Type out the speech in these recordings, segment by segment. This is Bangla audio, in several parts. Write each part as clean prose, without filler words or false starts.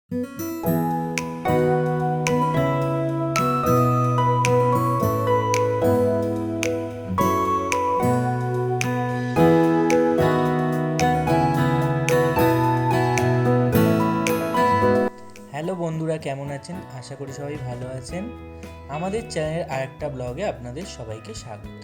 হ্যালো বন্ধুরা, কেমন আছেন? আশা করি সবাই ভালো আছেন। আমাদের চ্যানেলের আরেকটা ব্লগে আপনাদের সবাইকে স্বাগত।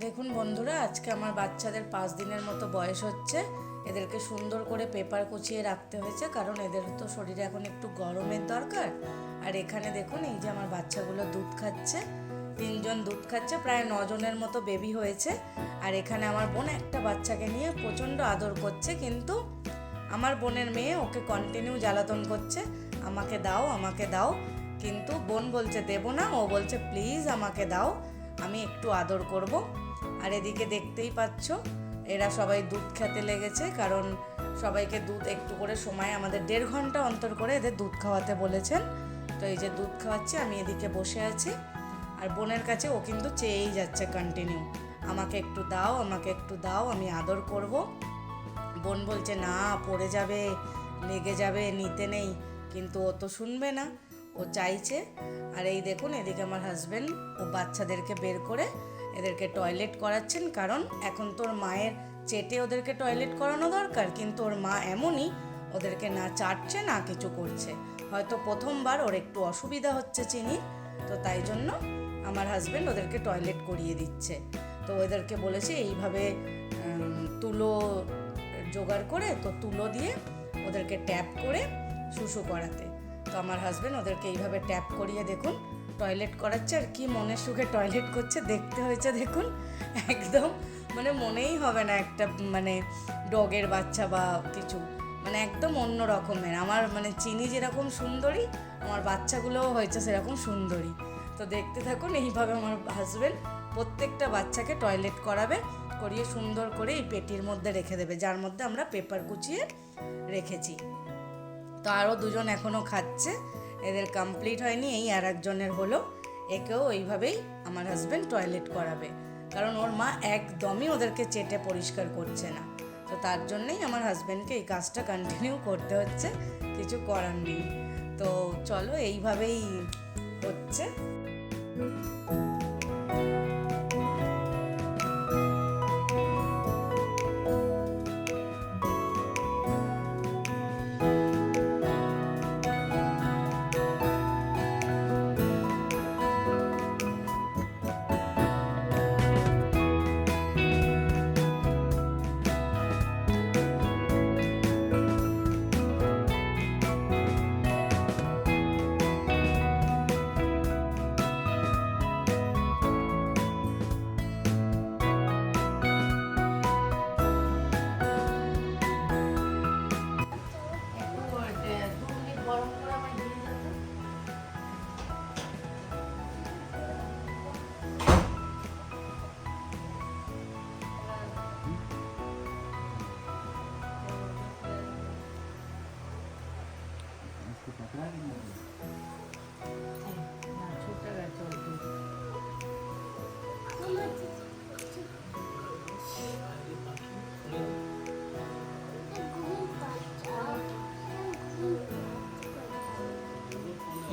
দেখুন বন্ধুরা, আজকে আমার বাচ্চাদের 5 দিনের মতো বয়স হচ্ছে। এদেরকে সুন্দর করে পেপার কুচিয়ে রাখতে হয়েছে, কারণ এদের তো শরীরে এখন একটু গরমের দরকার। আর এখানে দেখুন, এই যে আমার বাচ্চাগুলো দুধ খাচ্ছে, 3 জন দুধ খাচ্ছে, প্রায় 9 জনের মতো বেবি হয়েছে। আর এখানে আমার বোন একটা বাচ্চাকে নিয়ে প্রচণ্ড আদর করছে, কিন্তু আমার বোনের মেয়ে ওকে কন্টিনিউ জ্বালাতন করছে, আমাকে দাও আমাকে দাও। কিন্তু বোন বলছে দেবো না, ও বলছে প্লিজ আমাকে দাও, আমি একটু আদর করব। আর এদিকে দেখতেই পাচ্ছ, এরা সবাই দুধ খেতে লেগেছে, কারণ সবাইকে দুধ একটু করে সময়, আমাদের 1.5 ঘন্টা অন্তর করে এদের দুধ খাওয়াতে বলেছেন। তো এই যে দুধ খাওয়াচ্ছি, আমি এদিকে বসে আছি। আর বোনের কাছে ও কিন্তু চেয়েই যাচ্ছে কন্টিনিউ, আমাকে একটু দাও আমাকে একটু দাও, আমি আদর করব। বোন বলছে না, পড়ে যাবে, লেগে যাবে, নিতে নেই। কিন্তু ও তো শুনবে না, ও চাইছে। আর এই দেখুন, এদিকে আমার হাজব্যান্ড ও বাচ্চাদেরকে বের করে এদেরকে টয়লেট করাচ্ছেন, কারণ এখন তোর মায়ের চেটে ওদেরকে টয়লেট করানো দরকার, কিন্তু ওর মা এমনই, ওদেরকে না চাটছে না কিছু করছে। হয়তো প্রথমবার ওর একটু অসুবিধা হচ্ছে চিনি, তো তাই জন্য আমার হাজব্যান্ড ওদেরকে টয়লেট করিয়ে দিচ্ছে। তো ওদেরকে বলেছে এইভাবে তুলো জোগাড় করে, তো তুলো দিয়ে ওদেরকে ট্যাপ করে শুশু করাতে। তো আমার হাজব্যান্ড ওদেরকে এইভাবে ট্যাপ করিয়ে দেখুন টয়লেট করাচ্ছে। আর কি মনের সুখে টয়লেট করছে দেখতে হয়েছে দেখুন, একদম মানে মনেই হবে না একটা মানে ডগের বাচ্চা বা কিছু, মানে একদম অন্য রকমের। আমার মানে চিনি যেরকম সুন্দরী, আমার বাচ্চাগুলোও হয়েছে সেরকম সুন্দরী। তো দেখতে থাকুন, এইভাবে আমার হাজব্যান্ড প্রত্যেকটা বাচ্চাকে টয়লেট করাবে, করিয়ে সুন্দর করে এই পেটির মধ্যে রেখে দেবে, যার মধ্যে আমরা পেপার কুচিয়ে রেখেছি। তো আরও 2 জন এখনও খাচ্ছে, এদের কমপ্লিট হয়নি, এই আর একজনের হলো। একেও এইভাবেই আমার হাজব্যান্ড টয়লেট করাবে, কারণ ওর মা একদমই ওদেরকে চেটে পরিষ্কার করছে না। তো তার জন্যই আমার হাজব্যান্ডকে এই কাজটা কন্টিনিউ করতে হচ্ছে, কিছু করার নেই। তো চলো, এইভাবেই হচ্ছে।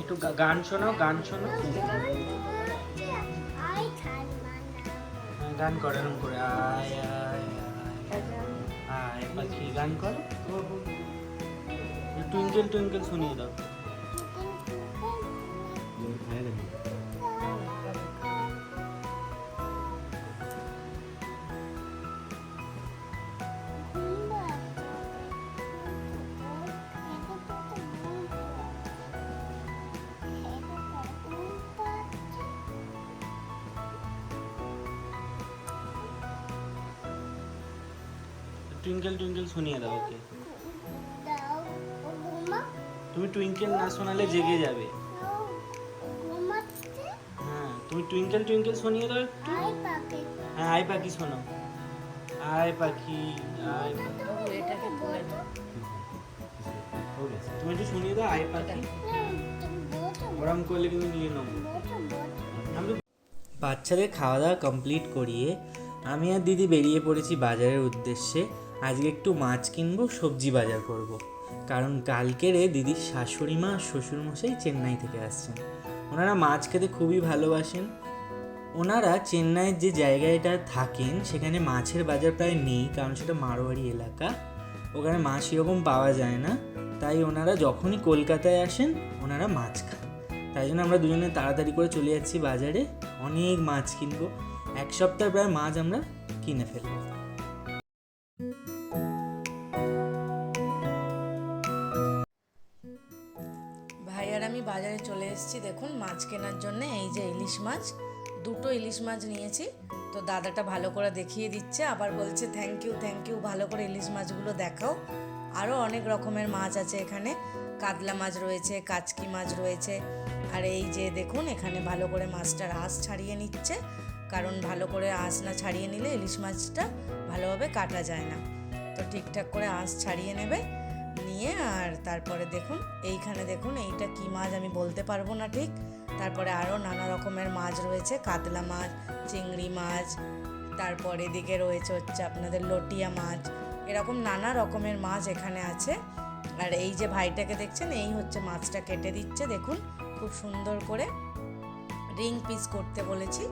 একটু গান শোনাও, গান শোনো। গান করে এরকম করে, আয় আয় আয় পাখি, গান করো। টুইঙ্কেল টুইঙ্কেল শুনিয়ে দাও। টুইঙ্কেল টুইঙ্কেল শুনিয়ে দাও ওকে। তুমি টুইঙ্কেল না শোনালে জেগে যাবে। হ্যাঁ, তুমি টুইঙ্কেল টুইঙ্কেল শুনিয়ে দাও একটু। হ্যাঁ, আয় পাখি শোনো। আয় পাখি, আয় পাখি। তুমি একটু শুনিয়ে দাও, আয় পাখি। ওরম করলে কিন্তু নিয়ে নেবো। আমি বাচ্চাদের খাওয়া দাওয়া কমপ্লিট করিয়ে আমি আর দিদি বেরিয়ে পড়েছি বাজারের উদ্দেশ্যে। আজকে একটু মাছ কিনবো, সবজি বাজার করব। কারণ কালকেরে দিদির শাশুড়ি মা আর শ্বশুরমশাই চেন্নাই থেকে আসছেন। ওনারা মাছ খেতে খুবই ভালোবাসেন। ওনারা চেন্নাইয়ের যে জায়গাটা থাকেন সেখানে মাছের বাজার প্রায় নেই, কারণ সেটা মারোয়াড়ি এলাকা, ওখানে মাছ এরকম পাওয়া যায় না। তাই ওনারা যখনই কলকাতায় আসেন ওনারা মাছ খান। তাই জন্য আমরা দুজনে তাড়াতাড়ি করে চলে যাচ্ছি বাজারে, অনেক মাছ কিনবো। এক সপ্তাহ প্রায় মাছ আমরা কিনে ফেলবো। ভাই আর আমি বাজারে চলে এসেছি দেখুন মাছ কেনার জন্য। এই যে ইলিশ মাছ, 2টো ইলিশ মাছ নিয়েছি। তো দাদাটা ভালো করে দেখিয়ে দিচ্ছে, আবার বলছে থ্যাংক ইউ, ভালো করে ইলিশ মাছগুলো দেখাও। আরও অনেক রকমের মাছ আছে এখানে, কাতলা মাছ রয়েছে, কাচকি মাছ রয়েছে। আর এই যে দেখুন এখানে ভালো করে মাছটার আঁশ ছাড়িয়ে নিচ্ছে, কারণ ভালো করে আঁশ না ছাড়িয়ে নিলে ইলিশ মাছটা ভালোভাবে কাটা যায় না। তো ঠিকঠাক করে আঁশ ছাড়িয়ে নেবে, নিয়ে আর তারপরে দেখুন এইখানে দেখুন এইটা কি মাছ আমি বলতে পারবো না ঠিক। তারপরে আরও নানা রকমের মাছ রয়েছে, কাতলা মাছ, চিংড়ি মাছ, তারপর এদিকে রয়েছে হচ্ছে আপনাদের লটিয়া মাছ, এরকম নানা রকমের মাছ এখানে আছে। আর এই যে ভাইটাকে দেখছেন এই হচ্ছে মাছটা কেটে দিচ্ছে, দেখুন খুব সুন্দর করে রিং পিস করতে বলেছি,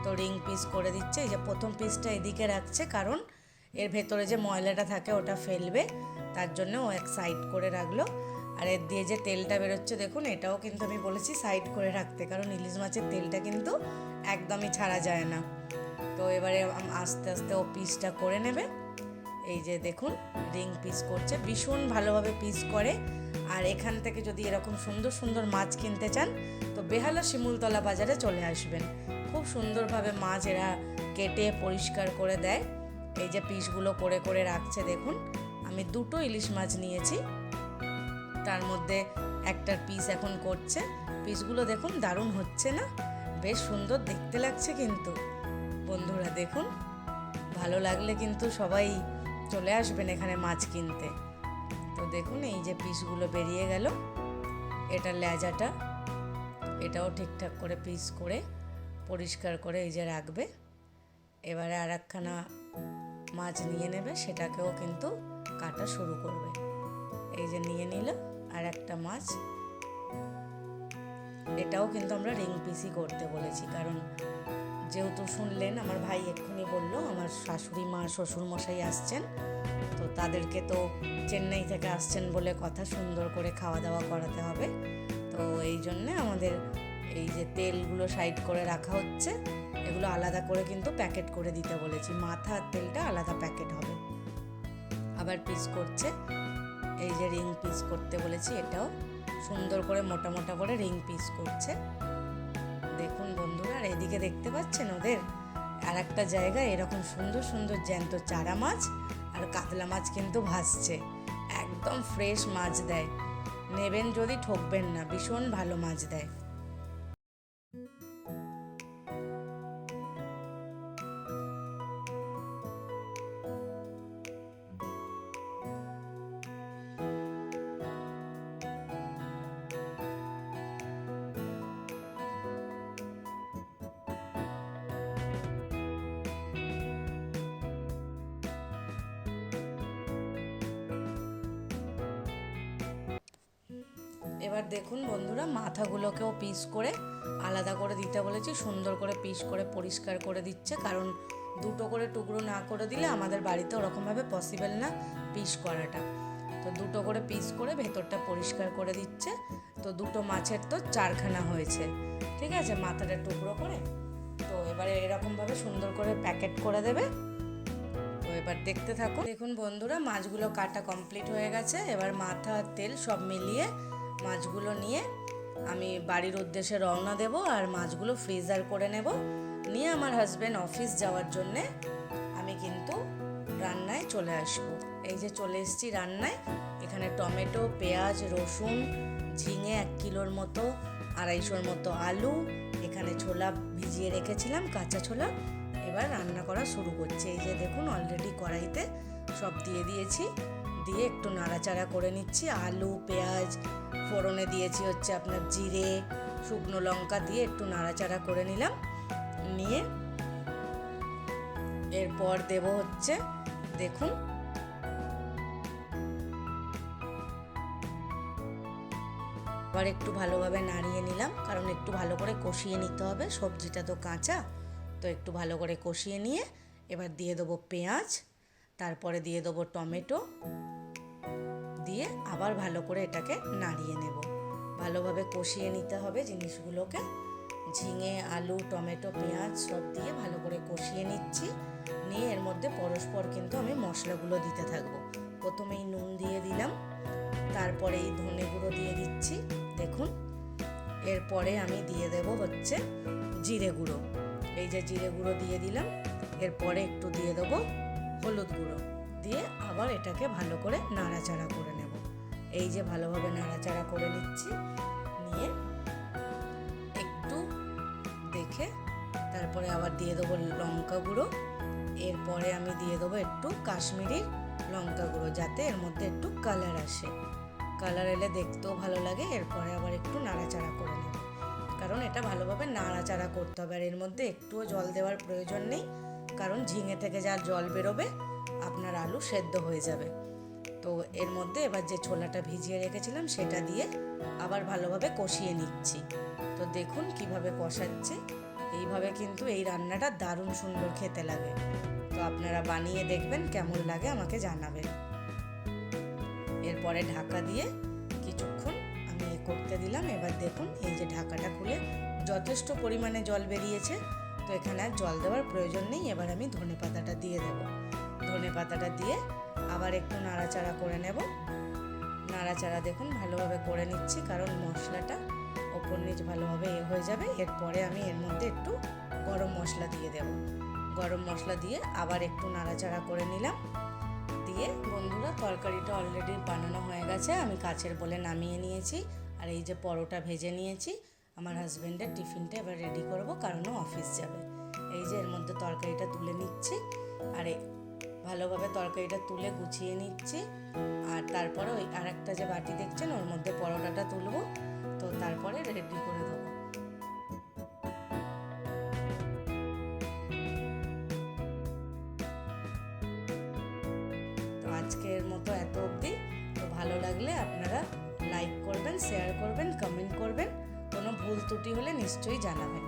তো রিং পিস করে দিচ্ছে। এই যে প্রথম পিসটা এদিকে রাখছে, কারণ এর ভেতরে যে ময়লাটা থাকে ওটা ফেলবে, তার জন্য ও এক সাইড করে রাখলো। আর এর দিয়ে যে তেলটা বেরোচ্ছে দেখুন, এটাও কিন্তু আমি বলেছি সাইড করে রাখতে, কারণ ইলিশ মাছের তেলটা কিন্তু একদমই ছাড়া যায় না। তো এবারে আস্তে আস্তে ও পিসটা করে নেবে। এই যে দেখুন রিং পিস করছে, ভীষণ ভালোভাবে পিস করে। আর এখান থেকে যদি এরকম সুন্দর সুন্দর মাছ কিনতে চান তো বেহালা শিমুলতলা বাজারে চলে আসবেন। খুব সুন্দরভাবে মাছ এরা কেটে পরিষ্কার করে দেয়। এই যে পিসগুলো করে করে রাখছে দেখুন। আমি 2টো ইলিশ মাছ নিয়েছি, তার মধ্যে একটার পিস এখন করছে। পিসগুলো দেখুন দারুণ হচ্ছে না, বেশ সুন্দর দেখতে লাগছে কিন্তু। বন্ধুরা দেখুন, ভালো লাগলে কিন্তু সবাই চলে আসবেন এখানে মাছ কিনতে। তো দেখুন এই যে পিসগুলো বেরিয়ে গেল, এটা লেজাটা, এটাও ঠিকঠাক করে পিস করে পরিষ্কার করে এই যে রাখবে। এবারে আর একখানা মাছ নিয়ে নেবে, সেটাকেও কিন্তু কাটা শুরু করবে। এই যে নিয়ে নিল আর একটা মাছ, এটাও কিন্তু আমরা রিং পিসই করতে বলেছি, কারণ যেহেতু শুনলেন আমার ভাই এক্ষুনি বলল আমার শাশুড়ি মা শ্বশুরমশাই আসছেন, তো তাদেরকে তো চেন্নাই থেকে আসছেন বলে কথা, সুন্দর করে খাওয়া দাওয়া করাতে হবে। তো এই জন্যে আমাদের এই যে তেলগুলো সাইড করে রাখা হচ্ছে, এগুলো আলাদা করে কিন্তু প্যাকেট করে দিতে বলেছি, মাথা আর তেলটা আলাদা প্যাকেট হবে। আবার পিস করছে, এই যে রিং পিস করতে বলেছি, এটাও সুন্দর করে মোটা মোটা করে রিং পিস করছে দেখুন বন্ধুরা। আর এদিকে দেখতে পাচ্ছেন ওদের আর একটা জায়গায় এরকম সুন্দর সুন্দর জ্যান্ত চারা মাছ আর কাতলা মাছ কিন্তু ভাসছে, একদম ফ্রেশ মাছ দেয়, নেবেন যদি ঠকবেন না, ভীষণ ভালো মাছ দেয়। এবার দেখুন বন্ধুরা, মাথাগুলোকেও পিস করে আলাদা করে দিতে বলেছি, সুন্দর করে পিস করে পরিষ্কার করে দিচ্ছে, কারণ 2টো করে টুকরো না করে দিলে আমাদের বাড়িতে ওরকমভাবে পসিবল না পিস করাটা। তো 2টো করে পিস করে ভেতরটা পরিষ্কার করে দিচ্ছে। তো 2টো মাছের তো 4খানা হয়েছে, ঠিক আছে, মাথাটা টুকরো করে। তো এবারে এরকমভাবে সুন্দর করে প্যাকেট করে দেবে। তো এবার দেখতে থাকুন। দেখুন বন্ধুরা, মাছগুলো কাটা কমপ্লিট হয়ে গেছে। এবার মাথা আর তেল সব মিলিয়ে মাছগুলো নিয়ে আমি বাড়ির উদ্দেশ্যে রওনা দেব, আর মাছগুলো ফ্রিজার করে নেব, নিয়ে আমার হাজব্যান্ড অফিস যাওয়ার জন্যে আমি কিন্তু রান্নায় চলে আসব। এই যে চলে এসেছি রান্নায়। এখানে টমেটো, পেঁয়াজ, রসুন, ঝিঙে 1 কিলোর মতো, 250 মতো আলু, এখানে ছোলা ভিজিয়ে রেখেছিলাম, কাঁচা ছোলা। এবার রান্না করা শুরু করছি। এই যে দেখুন অলরেডি কড়াইতে সব দিয়ে দিয়েছি, দিয়ে একটু নাড়াচাড়া করে নিচ্ছি। আলু পেঁয়াজ ফোড়নে দিয়েছি হচ্ছে আপনার জিরে, শুকনো লঙ্কা দিয়ে একটু নাড়াচাড়া করে নিলাম। নিয়ে এরপর দেব হচ্ছে, দেখুন আবার একটু ভালোভাবে নাড়িয়ে নিলাম, কারণ একটু ভালো করে কষিয়ে নিতে হবে, সবজিটা তো কাঁচা। তো একটু ভালো করে কষিয়ে নিয়ে এবার দিয়ে দেবো পেঁয়াজ, তারপরে দিয়ে দেবো টমেটো, দিয়ে আবার ভালো করে এটাকে নাড়িয়ে নেব। ভালোভাবে কষিয়ে নিতে হবে জিনিসগুলোকে। ঝিঙে, আলু, টমেটো, পেঁয়াজ সব দিয়ে ভালো করে কষিয়ে নিচ্ছি। নিয়ে এর মধ্যে পরস্পর কিন্তু আমি মশলাগুলো দিতে থাকবো। প্রথমেই নুন দিয়ে দিলাম, তারপরে এই ধনে গুঁড়ো দিয়ে দিচ্ছি, দেখুন। এরপরে আমি দিয়ে দেব হচ্ছে জিরে গুঁড়ো, এই যে জিরে গুঁড়ো দিয়ে দিলাম। এরপরে একটু দিয়ে দেবো হলুদ গুঁড়ো, দিয়ে আবার এটাকে ভালো করে নাড়াচাড়া করে নেব। এই যে ভালোভাবে নাড়াচাড়া করে নিচ্ছি, নিয়ে একটু দেখে তারপরে আবার দিয়ে দেবো লঙ্কা গুঁড়ো। এরপরে আমি দিয়ে দেবো একটু কাশ্মীরি লঙ্কা গুঁড়ো, যাতে এর মধ্যে একটু কালার আসে, কালার এলে দেখতেও ভালো লাগে। এরপরে আবার একটু নাড়াচাড়া করে নেব, কারণ এটা ভালোভাবে নাড়াচাড়া করতে হবে। আর এর মধ্যে একটুও জল দেওয়ার প্রয়োজন নেই, কারণ ঝিঙে থেকে যা জল বেরোবে আপনার আলু সেদ্ধ হয়ে যাবে। তো এর মধ্যে এবার যে ছোলাটা ভিজিয়ে রেখেছিলাম সেটা দিয়ে আবার ভালোভাবে কষিয়ে নিচ্ছি। তো দেখুন কিভাবে কষাচ্ছি, এইভাবে কিন্তু এই রান্নাটা দারুণ সুন্দর খেতে লাগে। তো আপনারা বানিয়ে দেখবেন, কেমন লাগে আমাকে জানাবেন। এরপরে ঢাকা দিয়ে কিছুক্ষণ আমি করতে দিলাম। এবার দেখুন এই যে ঢাকাটা খুলে যথেষ্ট পরিমাণে জল বেরিয়েছে, তো এখানে আর জল দেওয়ার প্রয়োজন নেই। এবার আমি ধনেপাতাটা দিয়ে দেব। ধনেপাতাটা দিয়ে আবার একটু নাড়াচাড়া করে নেব। নাড়াচাড়া দেখুন ভালোভাবে করে নিচ্ছি, কারণ মশলাটা ওপর নিচ ভালোভাবে হয়ে যাবে। এরপরে আমি এর মধ্যে একটু গরম মশলা দিয়ে দেব। গরম মশলা দিয়ে আবার একটু নাড়াচাড়া করে নিলাম। দিয়ে বন্ধুরা, তরকারিটা অলরেডি বানানো হয়ে গেছে, আমি কাচের বলে নামিয়ে নিয়েছি। আর এই যে পরোটা ভেজে নিয়েছি, আমার হাজব্যান্ডের টিফিনটা এবার রেডি করব, কারণ ও অফিস যাবে। এই যে এর মধ্যে তরকারিটা তুলে নিচ্ছি, আর ভালোভাবে তরকারিটা তুলে গুছিয়ে নিচ্ছি। আর তারপরে ওই আরেকটা যে বাটি দেখছেন, ওর মধ্যে পরোটাটা তুলবো, তো তারপরে রেডি করে দেবো। তো আজকের মতো এত অবধি। তো ভালো লাগলে আপনারা লাইক করবেন, শেয়ার করবেন, কমেন্ট করবেন। কোনো ভুল ত্রুটি হলে নিশ্চয়ই জানাবেন।